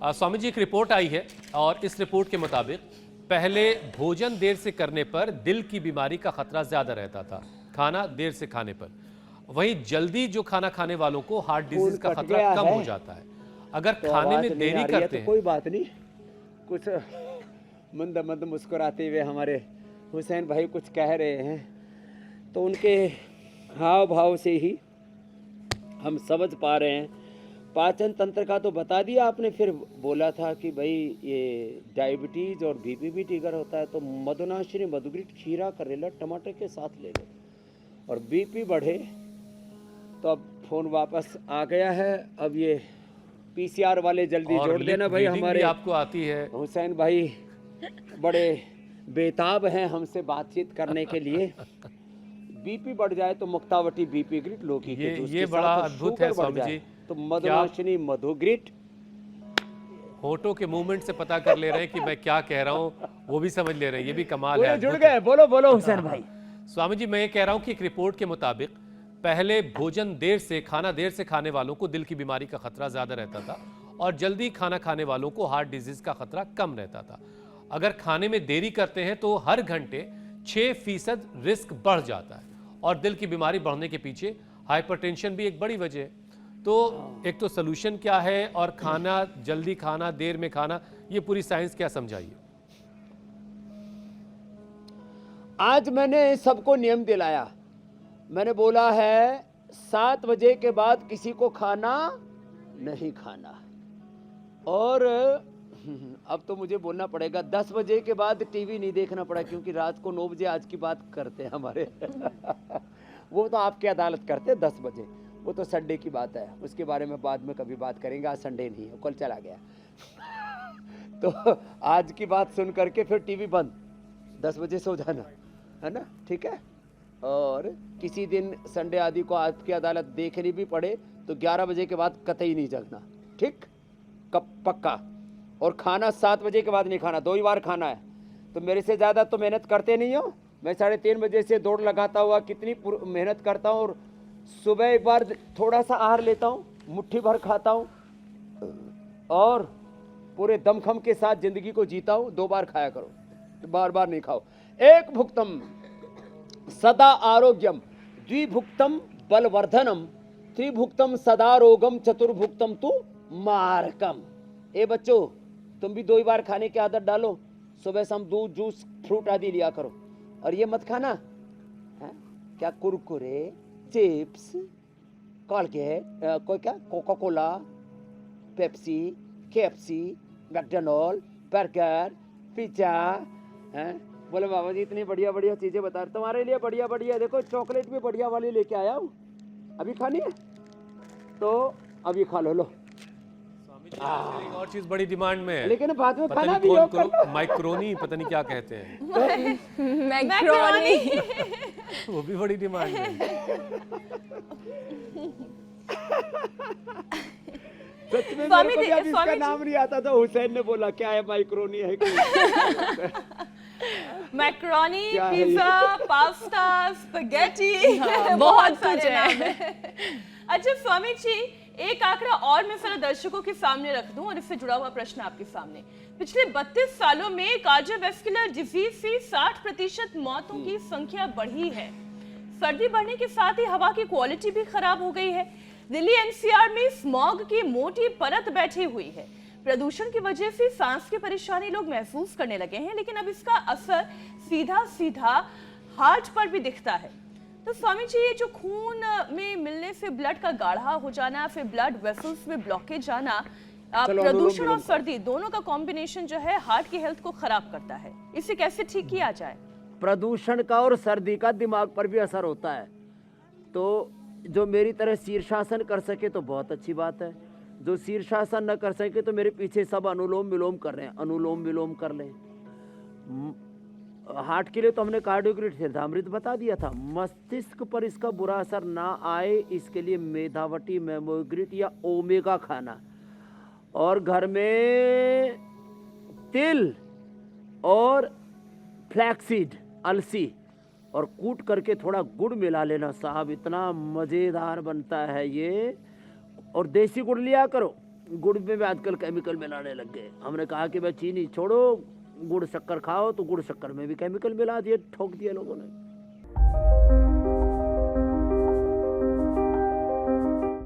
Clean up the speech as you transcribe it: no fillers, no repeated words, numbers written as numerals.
स्वामी जी, एक रिपोर्ट आई है और इस रिपोर्ट के मुताबिक पहले भोजन देर से करने पर दिल की बीमारी का खतरा ज्यादा रहता था, खाना देर से खाने पर। वहीं जल्दी जो खाना खाने वालों को हार्ट डिजीज का खतरा कम हो जाता है। अगर तो खाने आवाज में नहीं देरी आ रही है करते तो हैं। कोई बात नहीं। कुछ मंद मंद मुस्कुराते हुए हमारे हुसैन भाई कुछ कह रहे हैं, तो उनके हाव भाव से ही हम समझ पा रहे हैं। पाचन तंत्र का तो बता दिया आपने, फिर बोला था कि भाई ये डायबिटीज और बीपी भी ट्रिगर होता है, तो मधुनाशिनी मधुग्रिट खीरा करेला टमाटर के साथ ले लो। और बीपी बढ़े तो अब फोन वापस आ गया है। अब ये पीसीआर वाले जल्दी और जोड़ देना भाई। रीडिंग भी हमारे आपको आती है। हुसैन भाई बड़े बेताब हैं हमसे बातचीत करने के लिए। बीपी बढ़ जाए तो मुक्तावटी बीपी ग्रिट लौकी के जूस ये के बड़ा साथ, और अद्भुत है शुगर बढ़ स्वामी जाए जी। तो क्या मधुनाशिनी मधुग्रिट। होठों के मूवमेंट से पता कर ले रहे हैं कि मैं क्या कह रहा हूं, वो भी समझ ले रहे हैं। ये भी कमाल है, पूरे जुड़ अद्भुत गए। है। बोलो बोलो हुसैन भाई। स्वामी जी, मैं ये कह रहा हूं कि एक रिपोर्ट के मुताबिक पहले भोजन खाना देर से खाने वालों को दिल की बीमारी का खतरा ज्यादा रहता था और जल्दी खाना खाने वालों को हार्ट डिजीज का खतरा कम रहता था। अगर खाने में देरी करते हैं तो हर घंटे 6% रिस्क बढ़ जाता है और दिल की बीमारी बढ़ने के पीछे हाइपरटेंशन भी एक बड़ी वजह है। तो एक तो सोल्यूशन क्या है, और खाना जल्दी खाना, देर में खाना, ये पूरी साइंस क्या समझाइए। आज मैंने सबको नियम दिलाया। मैंने बोला है 7 बजे के बाद किसी को खाना नहीं खाना। और अब तो मुझे बोलना पड़ेगा 10 बजे के बाद टीवी नहीं देखना पड़ा, क्योंकि रात को 9 बजे आज की बात करते हैं हमारे वो तो आपकी अदालत करते हैं 10 बजे, वो तो संडे की बात है, उसके बारे में बाद में कभी बात करेंगे। आज संडे नहीं है, कल चला गया तो आज की बात सुन करके फिर टीवी बंद, 10 बजे सो जाना, है ना, ठीक है। और किसी दिन संडे आदि को आपकी अदालत देखनी भी पड़े तो 11 बजे के बाद कतई नहीं जगना, ठीक, कब पक्का। और खाना 7 बजे के बाद नहीं खाना, 2 ही बार खाना है। तो मेरे से ज़्यादा तो मेहनत करते नहीं हो। मैं 3:30 बजे से दौड़ लगाता हुआ कितनी मेहनत करता हूँ, और सुबह एक बार थोड़ा सा आहार लेता हूँ, मुट्ठी भर खाता हूँ, और पूरे दमखम के साथ जिंदगी को जीता हूँ। 2 बार खाया करो, बार बार नहीं खाओ। एक भुक्तम सदा आरोग्यम, द्विभुक्तम बलवर्धनम, त्रिभुक्तम सदा रोगम, चतुर्भुक्तम तु मारकम। ए बच्चों, तुम भी 2 ही बार खाने की आदत डालो। सुबह शाम दूध, जूस, फ्रूट आदि लिया करो। और ये मत खाना है क्या कुरकुरे, चिप्स, कॉलगेट, कोई क्या Coca Cola, Pepsi, KFC, McDonald, burger, pizza, हैं। बोले बाबा जी इतनी बढ़िया बढ़िया चीजें बता रहे, तुम्हारे लिए बढ़िया बढ़िया, देखो चॉकलेट भी बढ़िया वाली लेके आया हूँ, अभी खानी है तो अभी खा लो। लो आजकल एक और चीज बड़ी डिमांड में है, लेकिन बाद में पता खाना नहीं भी योग कर लो। माइक्रोनी, पता नहीं क्या कहते हैं, मैक्रोनी वो भी बड़ी डिमांड में है। सच में मेरे को भी अभी इसका नाम नहीं आता था। हुसैन ने बोला क्या है, माइक्रोनी है मैक्रोनी, क्या है पिज्जा, पास्ता, स्पैगेटी, बहुत सारे नाम हैं। अच्छा स्वामी जी, एक आंकड़ा और मैं फिर दर्शकों के सामने रख दूं और इससे जुड़ा हुआ प्रश्न आपके सामने। पिछले 32 सालों में कार्डियोवैस्कुलर डिजीज से 60% मौतों की संख्या बढ़ी है। सर्दी बढ़ने के साथ ही हवा की क्वालिटी भी खराब हो गई है। दिल्ली एनसीआर में स्मॉग की मोटी परत बैठी हुई है। प्रदूषण की वजह से सांस की परेशानी लोग महसूस करने लगे हैं, लेकिन अब इसका असर सीधा सीधा हार्ट पर भी दिखता है। तो स्वामी जी, ये जो खून में मिलने से ब्लड का गाढ़ा हो जाना, फिर ब्लड वेसल्स में ब्लॉकेज आना, प्रदूषण और सर्दी दोनों का कॉम्बिनेशन जो है हार्ट की हेल्थ को खराब करता है। इसे कैसे ठीक किया जाए? प्रदूषण का और सर्दी का दिमाग पर भी असर होता है। तो जो मेरी तरह शीर्षासन कर सके तो बहुत अच्छी बात है, जो शीर्षासन न कर सके तो मेरे पीछे सब अनुलोम विलोम कर रहे हैं, अनुलोम विलोम कर लें। हार्ट के लिए तो हमने कार्डियोग्रिड सिद्धामृत बता दिया था। मस्तिष्क पर इसका बुरा असर ना आए इसके लिए मेधावटी, मेमोग्रिड या ओमेगा खाना, और घर में तिल और फ्लैक्सीड, अलसी, और कूट करके थोड़ा गुड़ मिला लेना साहब, इतना मज़ेदार बनता है ये। और देसी गुड़ लिया करो, गुड़ में भी आजकल केमिकल मिलाने लग गए। हमने कहा कि भाई चीनी छोड़ो, गुड़ शक्कर खाओ, तो गुड़ शक्कर में भी केमिकल मिला दिए, ठोक दिए लोगों ने।